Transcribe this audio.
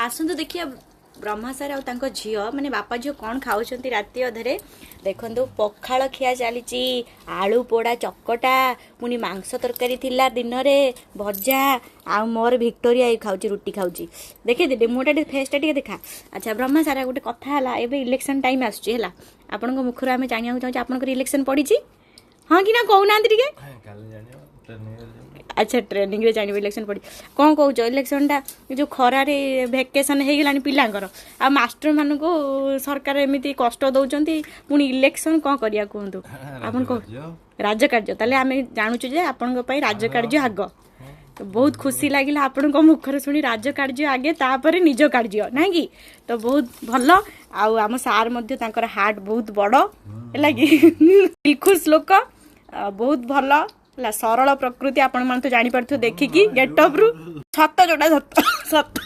आसतु देखिए ब्रह्मा सार आ झील माने बापा झील कौन खाऊँ राति अधे देखु पखाल खिया चली आलू पोड़ा चकटा पुणी मांस तरकारी थिला दिन में भजा आ मोर भिक्टोरिया खाऊँ रुटी खाऊँ देखे मुझे फेसटा टे देखा। अच्छा ब्रह्मा सारा गोटे कथा है एवं इलेक्शन टाइम आसला आपण मुखर आम जाना चाहूँ आप इलेक्शन पड़ी हाँ कि ना कहूना टे। अच्छा ट्रेनिंग रे जानी इलेक्शन पड़ी कौन कौच इलेक्शन टा जो खरार भेकेसन हो गलानी पिलांकर आ मास्टर मान को सरकार एमती कष्ट दौरान पुणी इलेक्शन कौन करिया कहतु आप राजकार्य ताले आम जानूँ जे आपण राजकार्य आग तो बहुत खुशी लगिला आपण मुखर शुणी राजकार्य आगे तापर निज कार्य ना कि तो बहुत भल आम सार हार्ट बहुत बड़ है कि दिलखुश लोक बहुत भल सरल प्रकृति आपण मान तो जानी पारथु देखिकी गेटअप रु सत जोटा सत सत